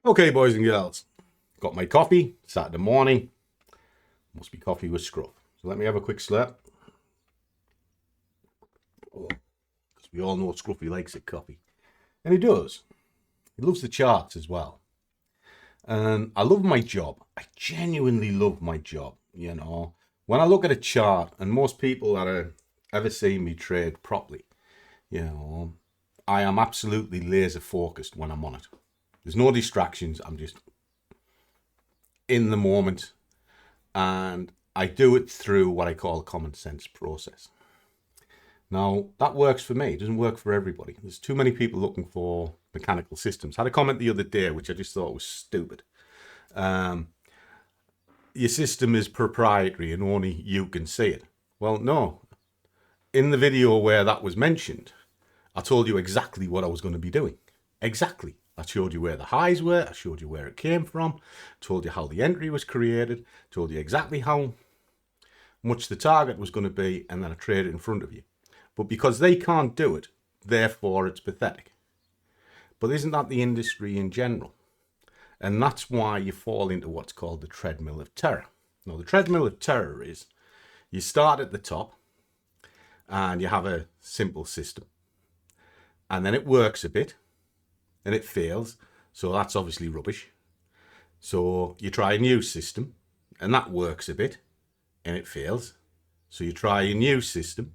Okay, boys and girls, got my coffee, Saturday morning. Must be coffee with Scruff. So let me have a quick slurp. Because we all know Scruffy likes it, coffee. And he does. He loves the charts as well. And I love my job. I genuinely love my job, you know. When I look at a chart, and most people that have ever seen me trade properly, you know, I am absolutely laser focused when I'm on it. There's no distractions. I'm just in the moment, and I do it through what I call a common sense process. Now, that works for me. It doesn't work for everybody. There's too many people looking for mechanical systems. I had a comment the other day, which I just thought was stupid. Your system is proprietary and only you can see it. Well, no. In the video where that was mentioned, I told you exactly what I was going to be doing. Exactly. I showed you where the highs were. I showed you where it came from. Told you how the entry was created. Told you exactly how much the target was going to be. And then I traded it in front of you. But because they can't do it, therefore it's pathetic. But isn't that the industry in general? And that's why you fall into what's called the treadmill of terror. Now, the treadmill of terror is you start at the top and you have a simple system. And then it works a bit and it fails. So that's obviously rubbish. So you try a new system and that works a bit and it fails. So you try a new system,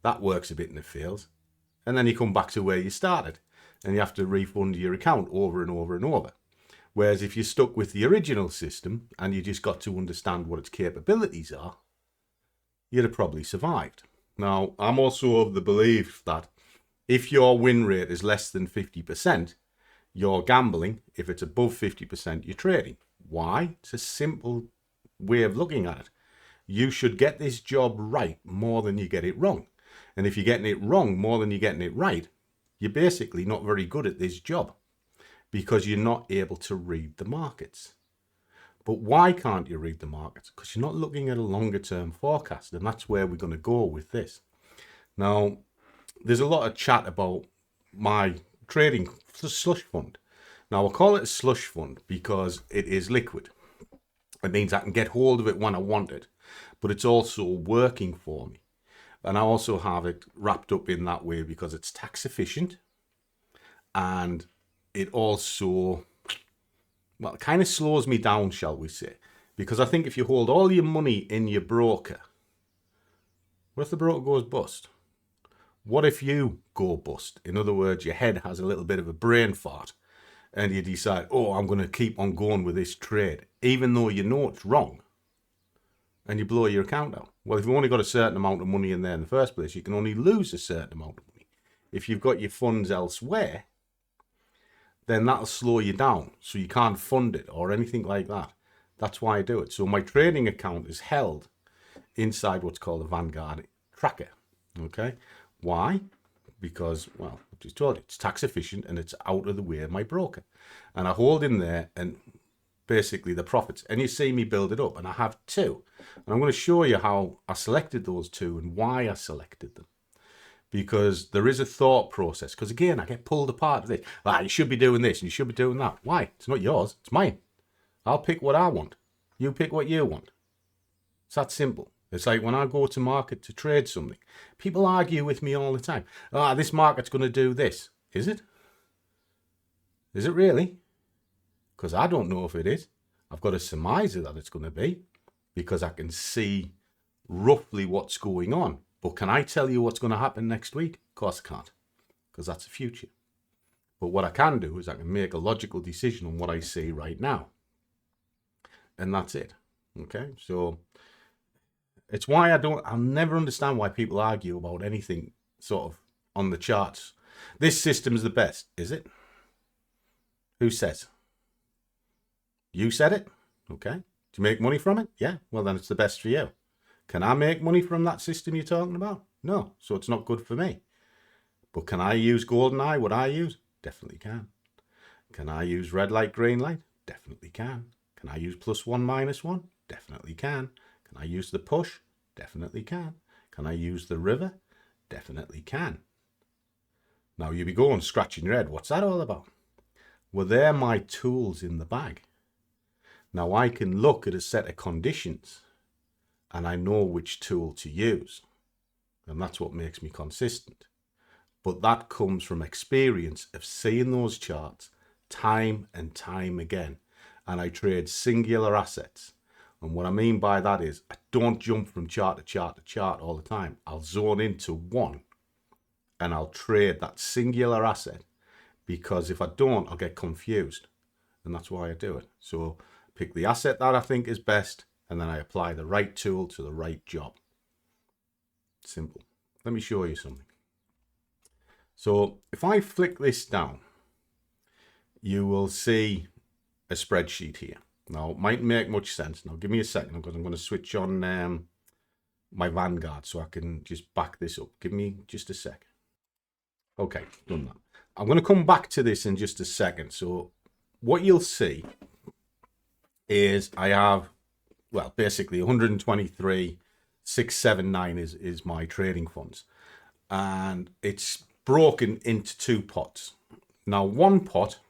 that works a bit and it fails. And then you come back to where you started and you have to refund your account over and over and over. Whereas if you're stuck with the original system and you just got to understand what its capabilities are, you'd have probably survived. Now, I'm also of the belief that if your win rate is less than 50%, you're gambling. If it's above 50%, you're trading. Why? It's a simple way of looking at it. You should get this job right more than you get it wrong. And if you're getting it wrong more than you're getting it right, you're basically not very good at this job because you're not able to read the markets. But why can't you read the markets? Because you're not looking at a longer term forecast. And that's where we're going to go with this. Now, there's a lot of chat about my trading slush fund. Now, I call it a slush fund because it is liquid. It means I can get hold of it when I want it, but it's also working for me. And I also have it wrapped up in that way because it's tax efficient. And it also, well, it kind of slows me down, shall we say. Because I think if you hold all your money in your broker, what if the broker goes bust? What if you go bust? In other words, your head has a little bit of a brain fart and you decide, oh, I'm going to keep on going with this trade, even though you know it's wrong, and you blow your account out. Well, if you've only got a certain amount of money in there in the first place, you can only lose a certain amount of money. If you've got your funds elsewhere, then that'll slow you down, so you can't fund it or anything like that. That's why I do it. So my trading account is held inside what's called a Vanguard tracker. Okay? Why? Because, well, I just told you, it's tax efficient and it's out of the way of my broker. And I hold in there and basically the profits. And you see me build it up. And I have two. And I'm going to show you how I selected those two and why I selected them. Because there is a thought process. Because again, I get pulled apart. This. You should be doing this and you should be doing that. Why? It's not yours. It's mine. I'll pick what I want. You pick what you want. It's that simple. It's like when I go to market to trade something, people argue with me all the time. This market's going to do this. Is it? Is it really? Because I don't know if it is. I've got a surmise that it's going to be because I can see roughly what's going on. But can I tell you what's going to happen next week? Of course I can't, because that's the future. But what I can do is I can make a logical decision on what I see right now. And that's it. Okay, so it's why I'll never understand why people argue about anything sort of on the charts. This system's the best, is it? Who says? You said it? Okay. Do you make money from it? Yeah. Well, then it's the best for you. Can I make money from that system you're talking about? No. So it's not good for me. But can I use GoldenEye? What I use? Definitely can. Can I use red light, green light? Definitely can. Can I use +1, -1? Definitely can. Can I use the push? Definitely can. Can I use the river? Definitely can. Now you'll be going scratching your head. What's that all about? Well, they're my tools in the bag. Now I can look at a set of conditions and I know which tool to use. And that's what makes me consistent. But that comes from experience of seeing those charts time and time again. And I trade singular assets. And what I mean by that is I don't jump from chart to chart to chart all the time. I'll zone into one and I'll trade that singular asset, because if I don't, I'll get confused. And that's why I do it. So pick the asset that I think is best, and then I apply the right tool to the right job. Simple. Let me show you something. So if I flick this down, you will see a spreadsheet here. Now, it might make much sense. Now, give me a second, because I'm going to switch on my Vanguard so I can just back this up. Give me just a sec. Okay, done that. I'm going to come back to this in just a second. So what you'll see is I have, well, basically 123,679 is my trading funds. And it's broken into two pots. Now, one pot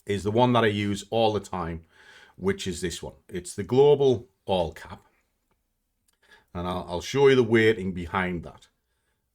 is the one that I use all the time, which is this one. It's the global all cap. And I'll show you the weighting behind that.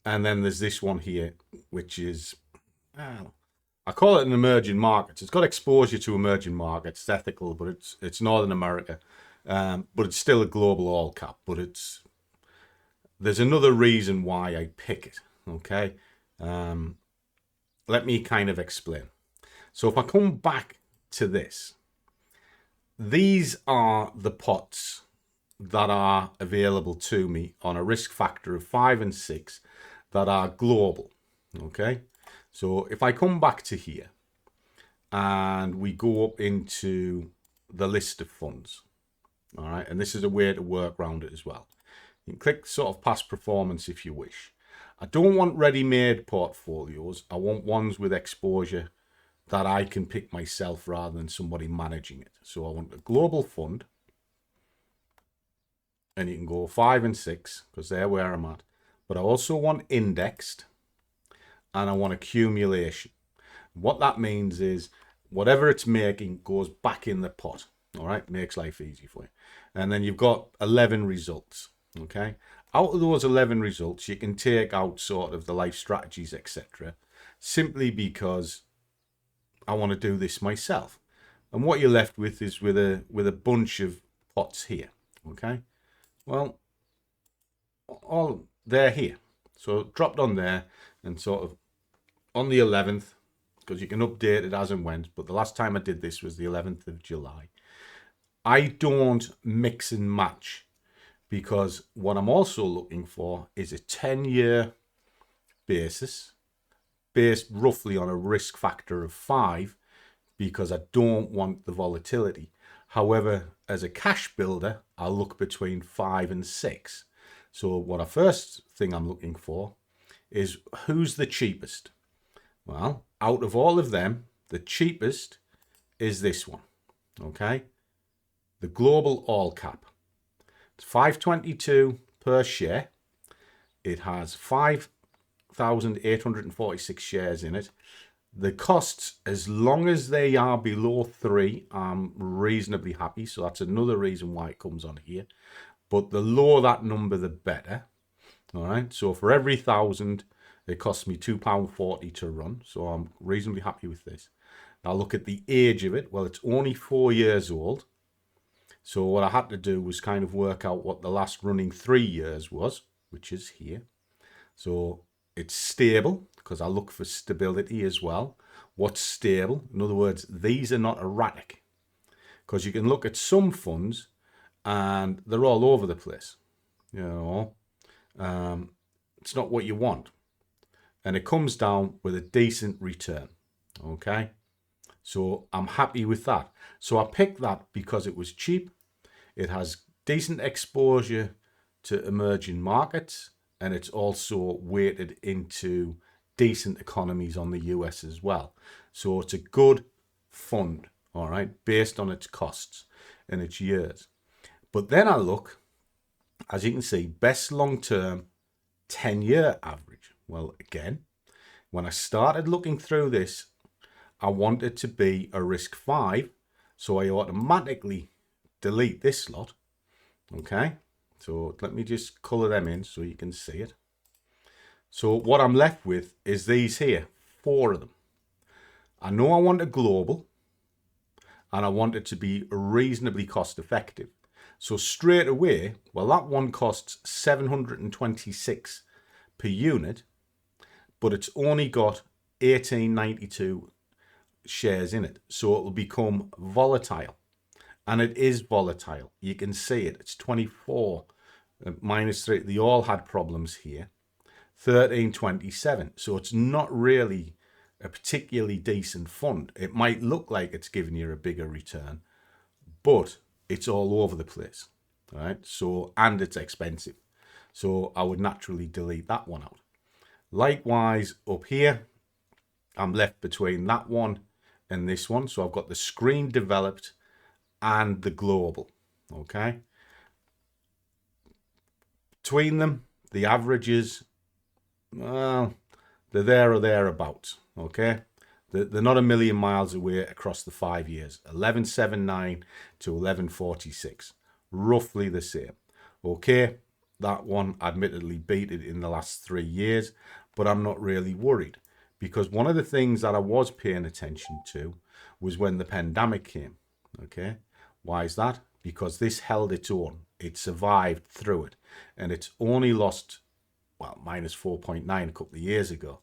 And then there's this one here, which is, I call it an emerging markets. It's got exposure to emerging markets. It's ethical, but it's Northern America. But it's still a global all cap. But there's another reason why I pick it. Okay. Let me kind of explain. So if I come back to this, these are the pots that are available to me on a risk factor of 5 and 6 that are global. Okay. So if I come back to here and we go up into the list of funds, all right, and this is a way to work around it as well. You can click sort of past performance if you wish. I don't want ready-made portfolios. I want ones with exposure that I can pick myself rather than somebody managing it. So I want a global fund, and you can go 5 and 6 because they're where I'm at. But I also want indexed, and I want accumulation. What that means is whatever it's making goes back in the pot. All right, makes life easy for you. And then you've got 11 results. Okay, out of those 11 results, you can take out sort of the life strategies, etc. Simply because I want to do this myself. And what you're left with is with a bunch of pots here. Okay, well, all they're here. So dropped on there and sort of on the 11th, because you can update it as and when, but the last time I did this was the 11th of July. I don't mix and match, because what I'm also looking for is a 10-year basis based roughly on a risk factor of 5, because I don't want the volatility. However, as a cash builder, I look between 5 and 6. So what first thing I'm looking for is who's the cheapest. Well, out of all of them, the cheapest is this one. Okay, the global all cap. It's $5.22 per share. It has 5,846 shares in it. The costs, as long as they are below 3, I'm reasonably happy. So that's another reason why it comes on here. But the lower that number, the better. All right. So for every 1,000, it costs me £2.40 to run. So I'm reasonably happy with this. Now look at the age of it. Well, it's only 4 years old. So what I had to do was kind of work out what the last running 3 years was, which is here. So it's stable, because I look for stability as well. What's stable? In other words, these are not erratic, because you can look at some funds and they're all over the place. You know, it's not what you want. And it comes down with a decent return. Okay. So I'm happy with that. So I picked that because it was cheap. It has decent exposure to emerging markets, and it's also weighted into decent economies on the US as well. So it's a good fund, all right, based on its costs and its years. But then I look, as you can see, best long-term 10-year average. Well, again, when I started looking through this, I want it to be a risk 5, so I automatically delete this lot. Okay, so let me just color them in so you can see it. So what I'm left with is these here, 4 of them. I know I want a global, and I want it to be reasonably cost effective. So straight away, well, that one costs 726 per unit, but it's only got 1892 shares in it. So it will become volatile. And it is volatile. You can see it. It's 24 minus 3. They all had problems here. 1327. So it's not really a particularly decent fund. It might look like it's giving you a bigger return, but it's all over the place, right? So, and it's expensive. So I would naturally delete that one out. Likewise, up here, I'm left between that one and this one. So I've got the screen developed and the global, okay? Between them, the averages, well, they're there or thereabouts, okay? They're not a million miles away across the 5 years. 1179 to 1146, roughly the same. Okay, that one admittedly beat it in the last 3 years, but I'm not really worried, because one of the things that I was paying attention to was when the pandemic came, okay? Why is that? Because this held its own. It survived through it, and it's only lost, well, minus 4.9 a couple of years ago.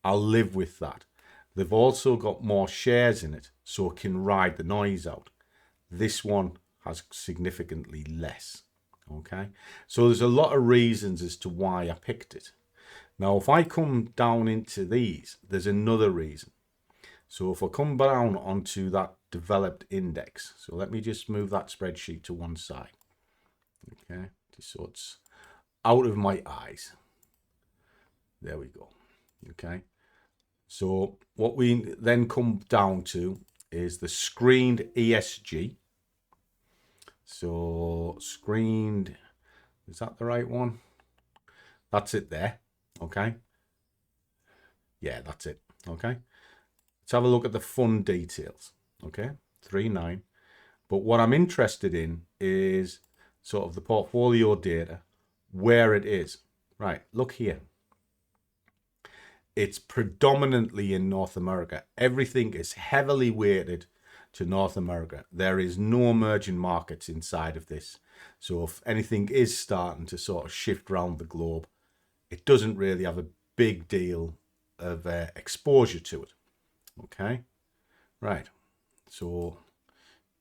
I'll live with that. They've also got more shares in it, so it can ride the noise out. This one has significantly less, okay? So there's a lot of reasons as to why I picked it. Now, if I come down into these, there's another reason. So if I come down onto that developed index, so let me just move that spreadsheet to one side, okay? Just so it's out of my eyes. There we go, okay? So what we then come down to is the screened ESG. So screened, is that the right one? That's it there, okay? Yeah, that's it, okay? Let's have a look at the fund details, okay? 3.9. But what I'm interested in is sort of the portfolio data, where it is. Right, look here. It's predominantly in North America. Everything is heavily weighted to North America. There is no emerging markets inside of this. So if anything is starting to sort of shift around the globe, it doesn't really have a big deal of exposure to it. Okay, right. So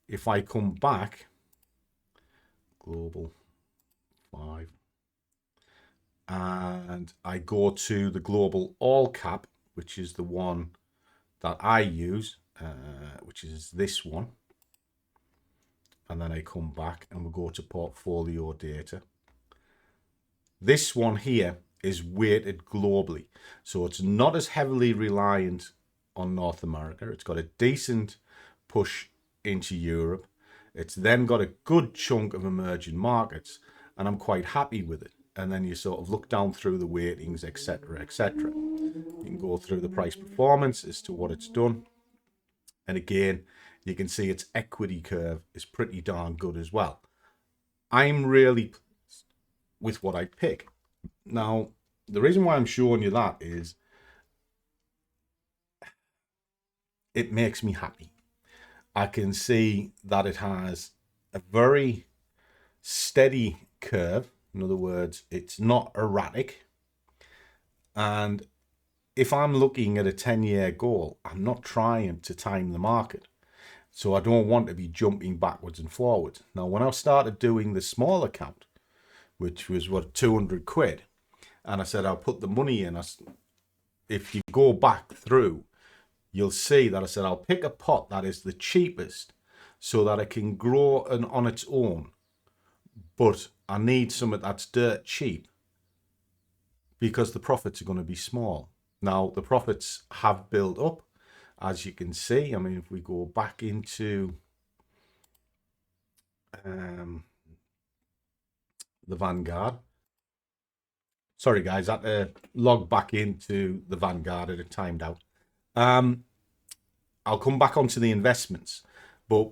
if I come back, global 5, and I go to the global all cap, which is the one that I use, which is this one. And then I come back and we go to portfolio data. This one here is weighted globally. So it's not as heavily reliant on North America. It's got a decent push into Europe. It's then got a good chunk of emerging markets, and I'm quite happy with it. And then you sort of look down through the weightings, etc., etc. You can go through the price performance as to what it's done. And again, you can see its equity curve is pretty darn good as well. I'm really pleased with what I pick. Now, the reason why I'm showing you that is it makes me happy. I can see that it has a very steady curve. In other words, it's not erratic. And if I'm looking at a 10-year goal, I'm not trying to time the market. So I don't want to be jumping backwards and forwards. Now, when I started doing the small account, which was what, 200 quid, and I said I'll put the money in, if you go back through, you'll see that I said I'll pick a pot that is the cheapest so that it can grow on its own. But I need something that's dirt cheap because the profits are going to be small. Now, the profits have built up, as you can see. I mean, if we go back into the Vanguard. Sorry, guys, I had to log back into the Vanguard. It had timed out. I'll come back onto the investments. But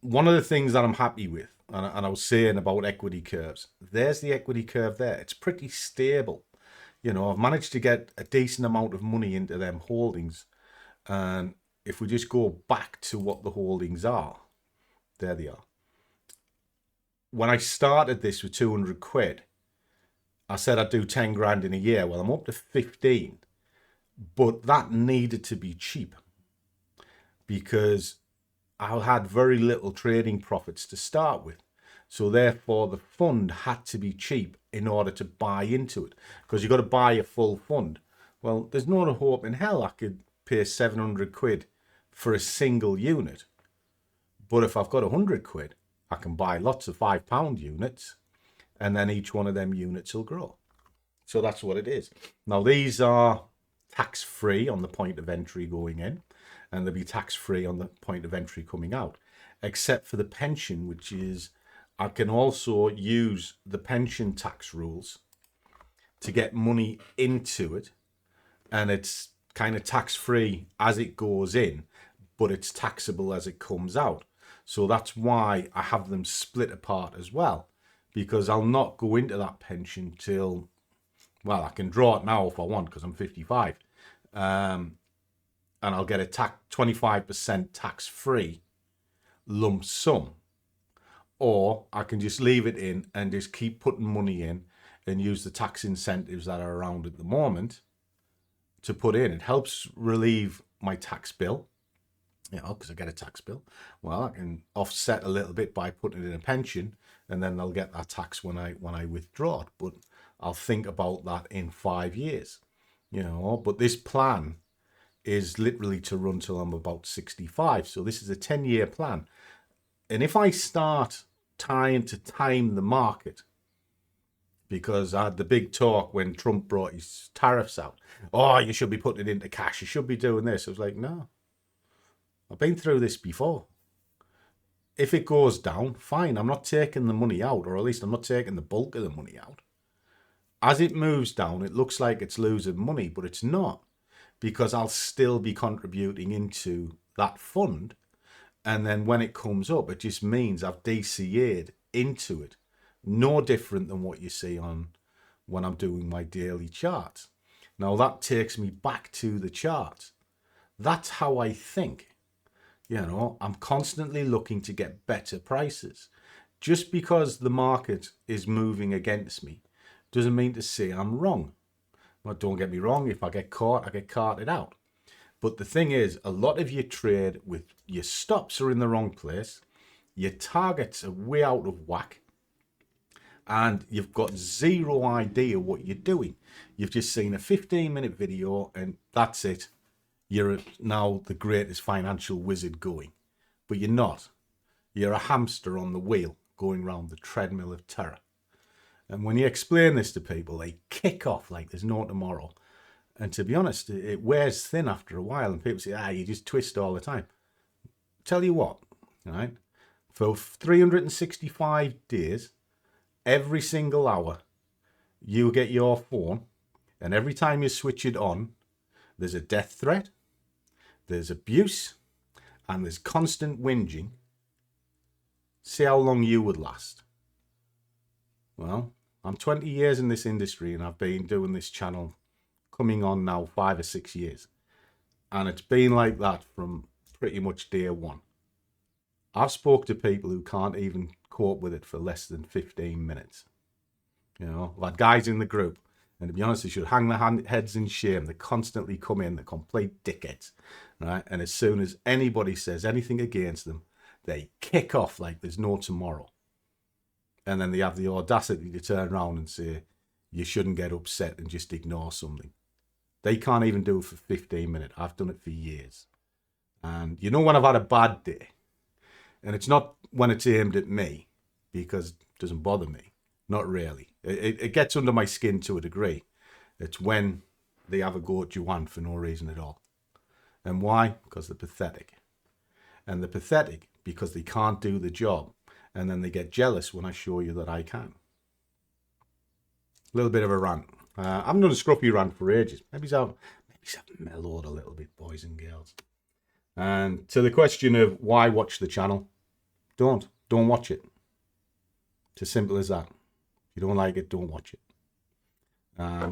one of the things that I'm happy with, and I was saying about equity curves, there's the equity curve there. It's pretty stable. You know, I've managed to get a decent amount of money into them holdings. And if we just go back to what the holdings are, there they are. When I started this with 200 quid, I said I'd do 10 grand in a year. Well, I'm up to 15, but that needed to be cheap because I had very little trading profits to start with. So therefore the fund had to be cheap in order to buy into it, because you've got to buy a full fund. Well, there's no hope in hell I could pay 700 quid for a single unit. But if I've got 100 quid, I can buy lots of £5 units, and then each one of them units will grow. So that's what it is. Now, these are tax-free on the point of entry going in, and they'll be tax-free on the point of entry coming out, except for the pension, which is, I can also use the pension tax rules to get money into it, and it's kind of tax-free as it goes in, but it's taxable as it comes out. So that's why I have them split apart as well, because I'll not go into that pension till, well, I can draw it now if I want because I'm 55. And I'll get a 25% tax-free lump sum. Or I can just leave it in and just keep putting money in and use the tax incentives that are around at the moment to put in. It helps relieve my tax bill. You know, because I get a tax bill. Well, I can offset a little bit by putting it in a pension, and then they'll get that tax when I withdraw it. But I'll think about that in 5 years. You know, but this plan is literally to run till I'm about 65. So this is a 10-year plan. And if I start trying to time the market, because I had the big talk when Trump brought his tariffs out. Oh, you should be putting it into cash. You should be doing this. I was like, no. I've been through this before. If it goes down, fine. I'm not taking the money out, or at least I'm not taking the bulk of the money out. As it moves down, it looks like it's losing money, but it's not, because I'll still be contributing into that fund. And then when it comes up, it just means I've DCA'd into it. No different than what you see on when I'm doing my daily charts. Now that takes me back to the charts. That's how I think. You know, I'm constantly looking to get better prices. Just because the market is moving against me doesn't mean to say I'm wrong. Well, don't get me wrong, if I get caught, I get carted out. But the thing is, a lot of your trade with your stops are in the wrong place, your targets are way out of whack, and you've got zero idea what you're doing. You've just seen a 15-minute video and that's it. You're now the greatest financial wizard going. But you're not. You're a hamster on the wheel going round the treadmill of terror. And when you explain this to people, they kick off like there's no tomorrow. And to be honest, it wears thin after a while. And people say, you just twist all the time. Tell you what, right? For 365 days, every single hour, you get your phone. And every time you switch it on, there's a death threat. There's abuse, and there's constant whinging. See how long you would last. Well, I'm 20 years in this industry, and I've been doing this channel coming on now 5 or 6 years. And it's been like that from pretty much day one. I've spoke to people who can't even cope with it for less than 15 minutes. You know, I've had guys in the group, and to be honest, they should hang their heads in shame. They constantly come in, they're complete dickheads, right? And as soon as anybody says anything against them, they kick off like there's no tomorrow. And then they have the audacity to turn around and say, you shouldn't get upset and just ignore something. They can't even do it for 15 minutes. I've done it for years. And you know when I've had a bad day, and it's not when it's aimed at me, because it doesn't bother me. Not really. It gets under my skin to a degree. It's when they have a go at Joanne for no reason at all. And why? Because they're pathetic. And they're pathetic because they can't do the job. And then they get jealous when I show you that I can. A little bit of a rant. I haven't done a scruffy rant for ages. Maybe I've mellowed a little bit, boys and girls. And to the question of why watch the channel, don't watch it. It's as simple as that. If you don't like it, don't watch it.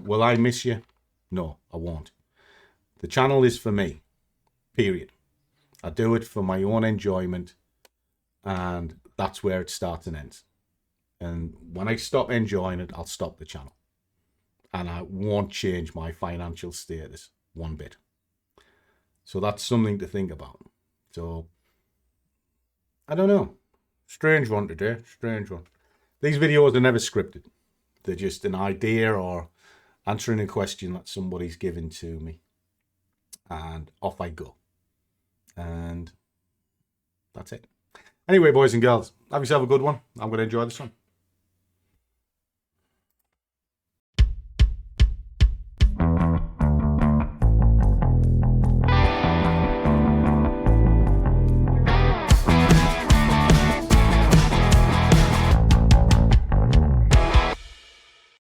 Will I miss you? No, I won't. The channel is for me, period. I do it for my own enjoyment, and that's where it starts and ends. And when I stop enjoying it, I'll stop the channel. And I won't change my financial status one bit. So that's something to think about. So, I don't know. Strange one today, strange one. These videos are never scripted. They're just an idea or answering a question that somebody's given to me. And off I go. And that's it. Anyway, boys and girls, have yourself a good one. I'm going to enjoy this one.